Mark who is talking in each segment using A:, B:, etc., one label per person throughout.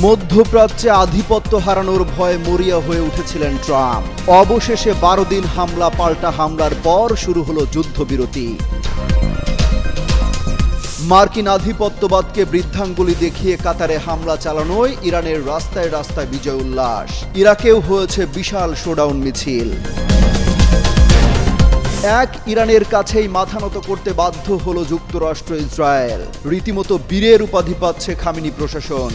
A: মধ্যপ্রাচ্যে আধিপত্য হারানোর ভয়ে মরিয়া হয়ে উঠেছিলেন ট্রাম্প। অবশেষে 12 দিন হামলা পাল্টা হামলার পর শুরু হলো যুদ্ধবিরতি। মার্কিন আধিপত্যবাদকে বৃদ্ধাঙ্গুলি দেখিয়ে কাতারে হামলা চালানোয় ইরানের রাস্তায় রাস্তায় বিজয় উল্লাস। ইরাকেও হয়েছে বিশাল শোডাউন মিছিল। ইরানের কাছেই মাথা নত করতে বাধ্য হলো যুক্তরাষ্ট্র ইসরায়েল। রীতিমতো বীরের উপাধি পাচ্ছে খামেনি প্রশাসন।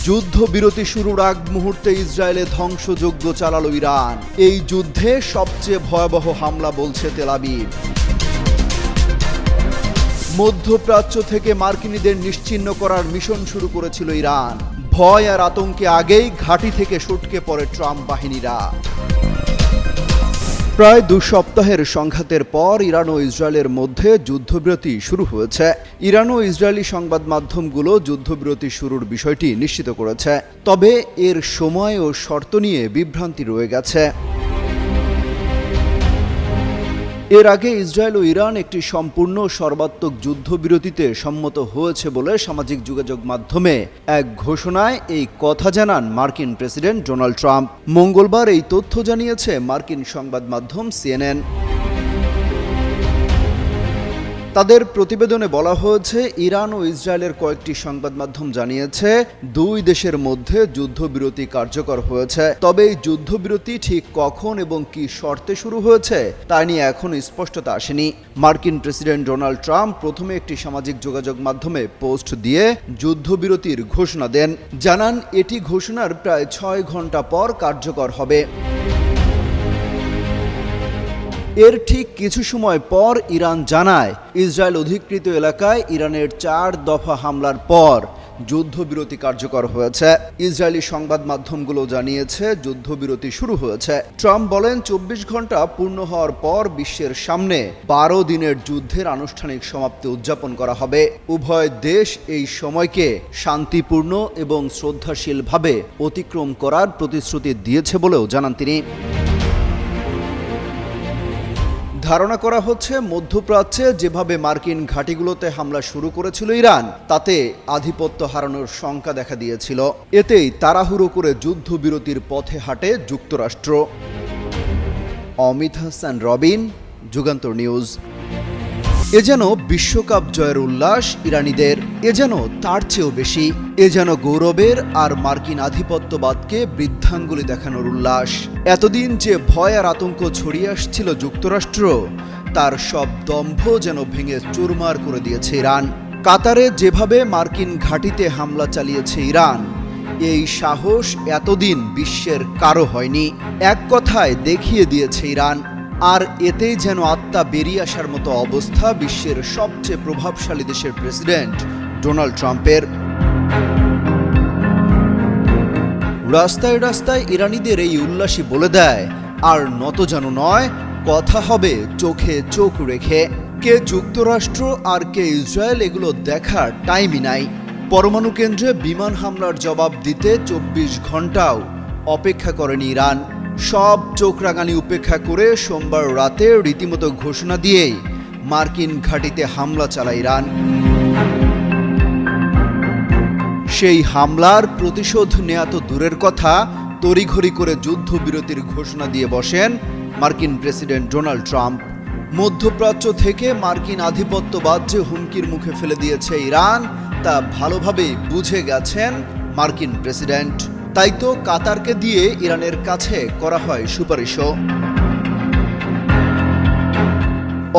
A: যুদ্ধবিরতি শুরুর আগ মুহূর্তে ইসরায়েলে ধ্বংসযজ্ঞ চালালো ইরান। এই যুদ্ধে সবচেয়ে ভয়াবহ হামলা বলছে তেল আবিব। মধ্যপ্রাচ্য থেকে মার্কিনীদের নিশ্চিহ্ন করার মিশন শুরু করেছিল ইরান। ভয় আর আতঙ্কে আগেই ঘাঁটি থেকে সটকে পড়ে ট্রাম্প বাহিনীরা। প্রায় 2 সপ্তাহের সংঘাতের পর ইরান ও ইসরায়েলের মধ্যে যুদ্ধবিরতি শুরু হয়েছে। ইরান ও ইসরায়েলি সংবাদ মাধ্যমগুলো যুদ্ধবিরতি শুরুর বিষয়টি নিশ্চিত করেছে, তবে এর সময় ও শর্ত নিয়ে বিভ্রান্তি রয়ে গেছে। এর আগে ইসরায়েল ও ইরান একটি সম্পূর্ণ সর্বাত্মক যুদ্ধবিরতিতে সম্মত হয়েছে বলে সামাজিক যোগাযোগ মাধ্যমে এক ঘোষণায় এই কথা জানান মার্কিন প্রেসিডেন্ট ডোনাল্ড ট্রাম্প। মঙ্গলবার এই তথ্য জানিয়েছে মার্কিন সংবাদ মাধ্যম সিএনএন। তাদের প্রতিবেদনে বলা হয়েছে, ইরান ও ইসরায়েলের কয়েকটি সংবাদ মাধ্যম জানিয়েছে 2 দেশের মধ্যে যুদ্ধবিরতি কার্যকর হয়েছে, তবে এই যুদ্ধবিরতি ঠিক কখন এবং কি শর্তে শুরু হয়েছে তা নিয়ে এখনো স্পষ্টতা আসেনি। মার্কিন প্রেসিডেন্ট ডোনাল্ড ট্রাম্প প্রথমে একটি সামাজিক যোগাযোগ মাধ্যমে পোস্ট দিয়ে যুদ্ধবিরতির ঘোষণা দেন। জানান এটি ঘোষণার প্রায় 6 ঘন্টা পর কার্যকর হবে। এর ঠিক কিছু সময় পর ইরান জানায়, ইসরায়েল অধিকৃত এলাকায় ইরানের 4 দফা হামলার পর যুদ্ধবিরতি কার্যকর হয়েছে। ইসরায়েলি সংবাদ মাধ্যমগুলো জানিয়েছে যুদ্ধবিরতি শুরু হয়েছে। ট্রাম্প বলেন, 24 ঘন্টা পূর্ণ হওয়ার পর বিশ্বের সামনে 12 দিনের যুদ্ধের আনুষ্ঠানিক সমাপ্তি উদযাপন করা হবে। উভয় দেশ এই সময়কে শান্তিপূর্ণ এবং শ্রদ্ধাশীলভাবে অতিক্রম করার প্রতিশ্রুতি দিয়েছে বলেও জানান তিনি। ধারণা করা হচ্ছে, মধ্যপ্রাচ্যে যেভাবে মার্কিন ঘাঁটিগুলোতে হামলা শুরু করেছিল ইরান, তাতে আধিপত্য হারানোর শঙ্কা দেখা দিয়েছিল। এতেই তাড়াহুড়ো করে যুদ্ধবিরতির পথে হাঁটে যুক্তরাষ্ট্র। অমিত হাসান রবিন, যুগান্তর নিউজ। এ যেন বিশ্বকাপ জয়ের উল্লাস ইরানিদের, এ যেন তার চেয়েও বেশি। এ যেন গৌরবের আর মার্কিন আধিপত্যবাদকে বৃদ্ধাঙ্গুলি দেখানোর উল্লাস। এতদিন যে ভয় আর আতঙ্ক ছড়িয়ে আসছিল যুক্তরাষ্ট্র, তার সব দম্ভ যেন ভেঙে চুরমার করে দিয়েছে ইরান। কাতারে যেভাবে মার্কিন ঘাঁটিতে হামলা চালিয়েছে ইরান, এই সাহস এতদিন বিশ্বের কারো হয়নি। এক কথায় দেখিয়ে দিয়েছে ইরান। আর এতেই যেন আত্মা বেরিয়ে আসার মতো অবস্থা বিশ্বের সবচেয়ে প্রভাবশালী দেশের প্রেসিডেন্ট ডোনাল্ড ট্রাম্পের। রাস্তায় রাস্তায় ইরানিদের এই উল্লাসই বলে দেয়, আর নত যেন নয়, কথা হবে চোখে চোখ রেখে। কে যুক্তরাষ্ট্র আর কে ইসরায়েল এগুলো দেখার টাইমই নাই। পরমাণু কেন্দ্রে বিমান হামলার জবাব দিতে 24 ঘন্টাও অপেক্ষা করেনি ইরান। সব চোখ রাঙানি উপেক্ষা করে সোমবার রাতে রীতিমতো ঘোষণা দিয়েই মার্কিন ঘাঁটিতে হামলা চালায় ইরান। সেই হামলার প্রতিশোধ নেওয়া তো দূরের কথা, তড়িঘড়ি করে যুদ্ধবিরতির ঘোষণা দিয়ে বসেন মার্কিন প্রেসিডেন্ট ডোনাল্ড ট্রাম্প। মধ্যপ্রাচ্য থেকে মার্কিন আধিপত্যবাদ যে হুমকির মুখে ফেলে দিয়েছে ইরান, তা ভালোভাবেই বুঝে গেছেন মার্কিন প্রেসিডেন্ট। তাই তো কাতারকে দিয়ে ইরানের কাছে করা হয় সুপারিশও।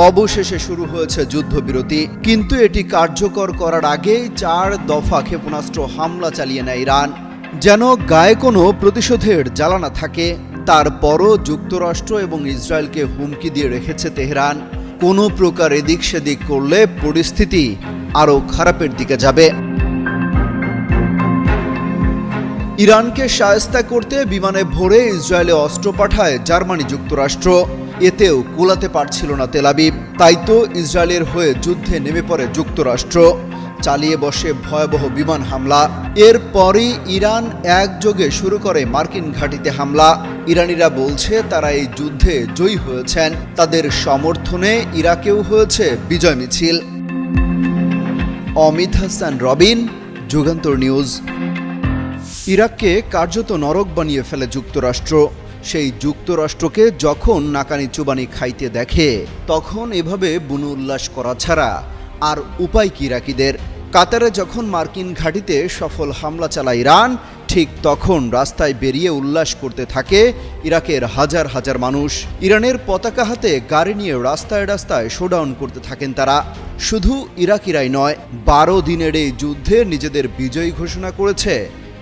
A: অবশেষে শুরু হয়েছে যুদ্ধবিরতি, কিন্তু এটি কার্যকর করার আগেই 4 দফা ক্ষেপণাস্ত্র হামলা চালিয়ে নেয় ইরান, যেন গায়ে কোনো প্রতিশোধের জ্বালা না থাকে। তারপরও যুক্তরাষ্ট্র এবং ইসরায়েলকে হুমকি দিয়ে রেখেছে তেহরান, কোনো প্রকার এদিক সেদিক করলে পরিস্থিতি আরও খারাপের দিকে যাবে। ইরানকে শায়েস্তা করতে বিমানে ভরে ইসরায়েলে অস্ত্র পাঠায় জার্মানি যুক্তরাষ্ট্র। এতেও কুলাতে পারছিল না তেল আবিব। তাই তো ইসরায়েলের হয়ে যুদ্ধে নেমে পড়ে যুক্তরাষ্ট্র, চালিয়ে বসে ভয়াবহ বিমান হামলা। এরপরই ইরান একযোগে শুরু করে মার্কিন ঘাঁটিতে হামলা। ইরানিরা বলছে তারা এই যুদ্ধে জয়ী হয়েছেন। তাদের সমর্থনে ইরাকেও হয়েছে বিজয় মিছিল। অমিত হাসান রবিন, যুগান্তর নিউজ। ইরাককে কার্যত নরক বানিয়ে ফেলে যুক্তরাষ্ট্র। সেই যুক্তরাষ্ট্রকে যখন নাকানি চুবানি খাইতে দেখে, তখন এভাবে বুনো উল্লাস করা ছাড়া আর উপায় কি ইরাকিদের? কাতারে যখন মার্কিন ঘাঁটিতে সফল হামলা চালায় ইরান, ঠিক তখন রাস্তায় বেরিয়ে উল্লাস করতে থাকে ইরাকের হাজার হাজার মানুষ। ইরানের পতাকা হাতে গাড়ি নিয়ে রাস্তায় রাস্তায় শোডাউন করতে থাকেন তারা। শুধু ইরাকিরাই নয়, 12 দিনের এই যুদ্ধে নিজেদের বিজয়ী ঘোষণা করেছে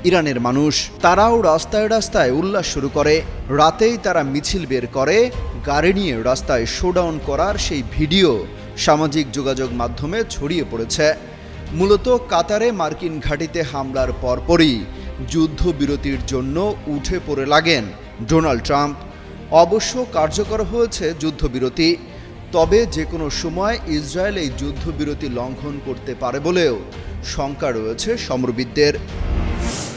A: ইরানের মানুষ। তারাও রাস্তায় রাস্তায় উল্লাস শুরু করে। রাতেই তারা মিছিল বের করে, গাড়ি নিয়ে রাস্তায় শোডাউন করার সেই ভিডিও সামাজিক যোগাযোগ মাধ্যমে ছড়িয়ে পড়েছে। মূলত কাতারে মার্কিন ঘাঁটিতে হামলার পরপরই যুদ্ধবিরতির জন্য উঠে পড়ে লাগেন ডোনাল্ড ট্রাম্প। অবশ্য কার্যকর হয়েছে যুদ্ধবিরতি, তবে যে কোনো সময় ইসরায়েল এই যুদ্ধবিরতি লঙ্ঘন করতে পারে বলেও শঙ্কা রয়েছে সমরবিদদের।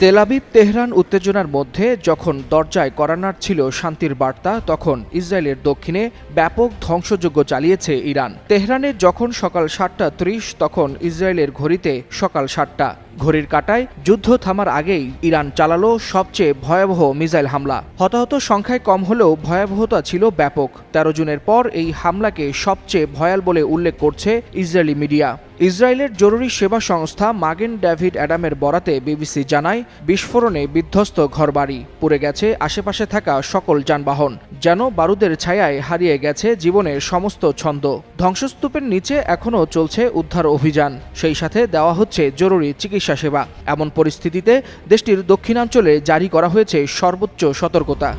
B: তেল আবিব তেহরান উত্তেজনার মধ্যে যখন দরজায় কড়া নাড়ছিল শান্তির বার্তা, তখন ইসরায়েলের দক্ষিণে ব্যাপক ধ্বংসযজ্ঞ চালিয়েছে ইরান। তেহরানে যখন সকাল 7:30, তখন ইসরায়েলের ঘড়িতে সকাল 7টা। ঘড়ির কাঁটায় যুদ্ধ থামার আগেই ইরান চালালো সবচেয়ে ভয়াবহ মিসাইল হামলা। হতাহত সংখ্যায় কম হলেও ভয়াবহতা ছিল ব্যাপক। 13 জুনের পর এই হামলাকে সবচেয়ে ভয়াল বলে উল্লেখ করছে ইসরায়েলি মিডিয়া। ইসরায়েলের জরুরি সেবা সংস্থা মাগেন ডেভিড অ্যাডামের বরাতে বিবিসি জানায়, বিস্ফোরণে বিধ্বস্ত ঘরবাড়ি, পুড়ে গেছে আশেপাশে থাকা সকল যানবাহন, যেন বারুদের ছায়ায় হারিয়ে গেছে জীবনের সমস্ত ছন্দ। ধ্বংসস্তূপের নিচে এখনও চলছে উদ্ধার অভিযান, সেই সাথে দেওয়া হচ্ছে জরুরি চিকিৎসা সেবা। এমন পরিস্থিতিতে দেশটির দক্ষিণাঞ্চলে জারি করা হয়েছে সর্বোচ্চ সতর্কতা।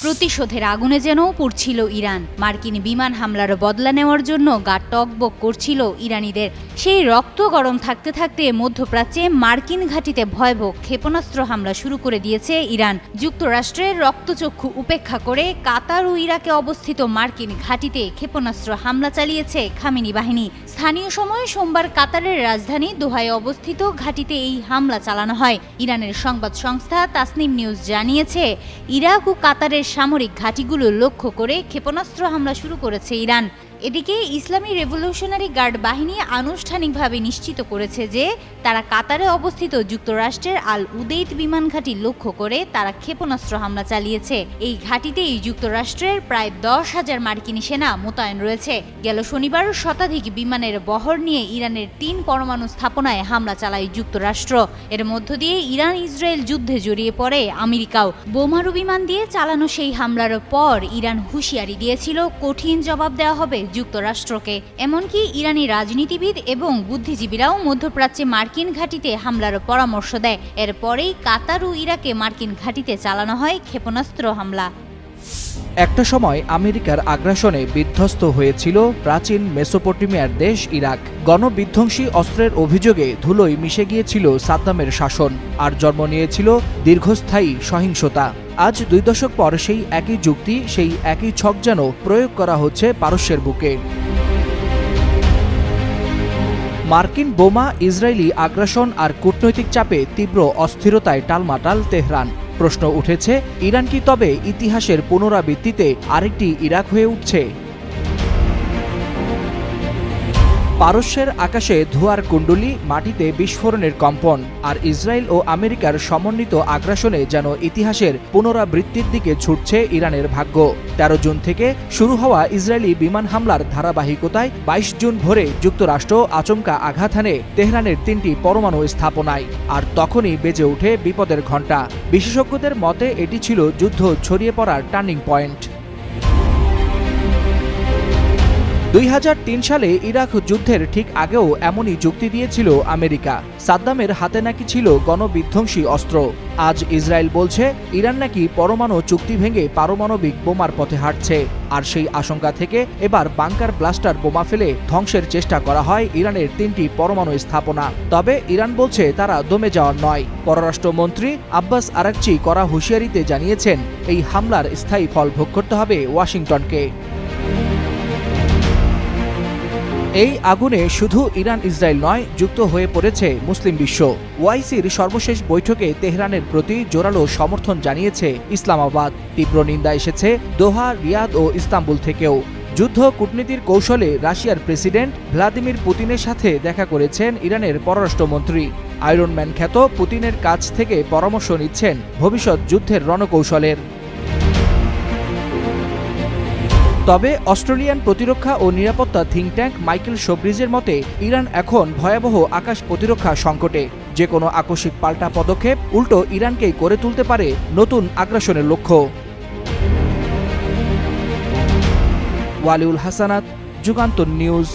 C: প্রতিশোধের আগুনে যেন পুড়ছিল ইরান। মার্কিন বিমান হামলার বদলা নেওয়ার জন্য গা টকবক করছিল ইরানিদের। সেই রক্ত গরম থাকতে থাকতে মধ্যপ্রাচ্যে মার্কিন ঘাঁটিতে ভয়াবহ ক্ষেপণাস্ত্র হামলা শুরু করে দিয়েছে ইরান। যুক্তরাষ্ট্রের রক্তচক্ষু উপেক্ষা করে কাতার ও ইরাকে অবস্থিত মার্কিন ঘাঁটিতে ক্ষেপণাস্ত্র হামলা চালিয়েছে খামেনি বাহিনী। স্থানীয় সময় সোমবার কাতারের রাজধানী দোহায় অবস্থিত ঘাঁটিতে এই হামলা চালানো হয়। ইরানের সংবাদ সংস্থা তাসনিম নিউজ জানিয়েছে, ইরাক ও কাতারের সামরিক ঘাঁটিগুলো লক্ষ্য করে ক্ষেপণাস্ত্র হামলা শুরু করেছে ইরান। এদিকে ইসলামী রেভলিউশনারি গার্ড বাহিনী আনুষ্ঠানিকভাবে নিশ্চিত করেছে যে তারা কাতারে অবস্থিত যুক্তরাষ্ট্রের আল উদেইদ বিমান ঘাঁটি লক্ষ্য করে তারা ক্ষেপণাস্ত্র হামলা চালিয়েছে। এই ঘাঁটিতেই যুক্তরাষ্ট্রের প্রায় 10,000 মার্কিনী সেনা মোতায়েন রয়েছে। গেল শনিবার শতাধিক বিমানের বহর নিয়ে ইরানের 3 পরমাণু স্থাপনায় হামলা চালায় যুক্তরাষ্ট্র। এর মধ্য দিয়ে ইরান ইসরায়েল যুদ্ধে জড়িয়ে পড়ে আমেরিকাও। বোমারু বিমান দিয়ে চালানো সেই হামলার পর ইরান হুঁশিয়ারি দিয়েছিল কঠিন জবাব দেওয়া হবে যুক্তরাষ্ট্রকে। এমনকি ইরানি রাজনীতিবিদ এবং বুদ্ধিজীবীরাও মধ্যপ্রাচ্যে মার্কিন ঘাঁটিতে হামলার পরামর্শ দেয়। এরপরেই কাতার ও ইরাকে মার্কিন ঘাঁটিতে চালানো হয় ক্ষেপণাস্ত্র হামলা।
B: একটা সময় আমেরিকার আগ্রাসনে বিধ্বস্ত হয়েছিল প্রাচীন মেসোপটেমিয়ার দেশ ইরাক। গণবিধ্বংসী অস্ত্রের অভিযোগে ধুলোয় মিশে গিয়েছিল সাদ্দামের শাসন, আর জন্ম নিয়েছিল দীর্ঘস্থায়ী সহিংসতা। আজ 2 দশক পর সেই একই যুক্তি, সেই একই ছক যেন প্রয়োগ করা হচ্ছে পারস্যের বুকে। মার্কিন বোমা, ইসরায়েলি আগ্রাসন আর কূটনৈতিক চাপে তীব্র অস্থিরতায় টালমাটাল তেহরান। প্রশ্ন উঠেছে, ইরান কি তবে ইতিহাসের পুনরাবৃত্তিতে আরেকটি ইরাক হয়ে উঠছে? পারস্যের আকাশে ধোঁয়ার কুণ্ডলী, মাটিতে বিস্ফোরণের কম্পন, আর ইসরায়েল ও আমেরিকার সমন্বিত আগ্রাসনে যেন ইতিহাসের পুনরাবৃত্তির দিকে ছুটছে ইরানের ভাগ্য। 13 জুন থেকে শুরু হওয়া ইসরায়েলি বিমান হামলার ধারাবাহিকতায় 22 জুন ভোরে যুক্তরাষ্ট্র আচমকা আঘাত হানে তেহরানের 3টি পরমাণু স্থাপনায়, আর তখনই বেজে ওঠে বিপদের ঘণ্টা। বিশেষজ্ঞদের মতে এটি ছিল যুদ্ধ ছড়িয়ে পড়ার টার্নিং পয়েন্ট। 2003 সালে ইরাক যুদ্ধের ঠিক আগেও এমনই যুক্তি দিয়েছিল আমেরিকা। সাদ্দামের হাতে নাকি ছিল গণবিধ্বংসী অস্ত্র। আজ ইসরায়েল বলছে ইরান নাকি পরমাণু চুক্তি ভেঙে পারমাণবিক বোমার পথে হাঁটছে। আর সেই আশঙ্কা থেকে এবার বাংকার ব্লাস্টার বোমা ফেলে ধ্বংসের চেষ্টা করা হয় ইরানের 3টি পরমাণু স্থাপনা। তবে ইরান বলছে তারা দমে যাওয়ার নয়। পররাষ্ট্রমন্ত্রী আব্বাস আরাকচি কড়া হুঁশিয়ারিতে জানিয়েছেন, এই হামলার স্থায়ী ফল ভোগ করতে হবে ওয়াশিংটনকে। এই আগুনে শুধু ইরান ইসরায়েল নয়, যুক্ত হয়ে পড়েছে মুসলিম বিশ্ব। ওআইসির সর্বশেষ বৈঠকে তেহরানের প্রতি জোরালো সমর্থন জানিয়েছে ইসলামাবাদ। তীব্র নিন্দা এসেছে দোহা, রিয়াদ ও ইস্তাম্বুল থেকেও। যুদ্ধ কূটনীতির কৌশলে রাশিয়ার প্রেসিডেন্ট ভ্লাদিমির পুতিনের সাথে দেখা করেছেন ইরানের পররাষ্ট্রমন্ত্রী। আয়রন ম্যান খ্যাত পুতিনের কাছ থেকে পরামর্শ নিচ্ছেন ভবিষ্যৎ যুদ্ধের রণকৌশলের। তবে অস্ট্রেলিয়ান প্রতিরক্ষা ও নিরাপত্তা থিঙ্ক ট্যাঙ্ক মাইকেল শোব্রিজের মতে ইরান এখন ভয়াবহ আকাশ প্রতিরক্ষা সংকটে। যে কোনো আকস্মিক পাল্টা পদক্ষেপ উল্টো ইরানকেই করে তুলতে পারে নতুন আগ্রাসনের লক্ষ্য। ওয়ালিউল হাসানাত, যুগান্তর নিউজ।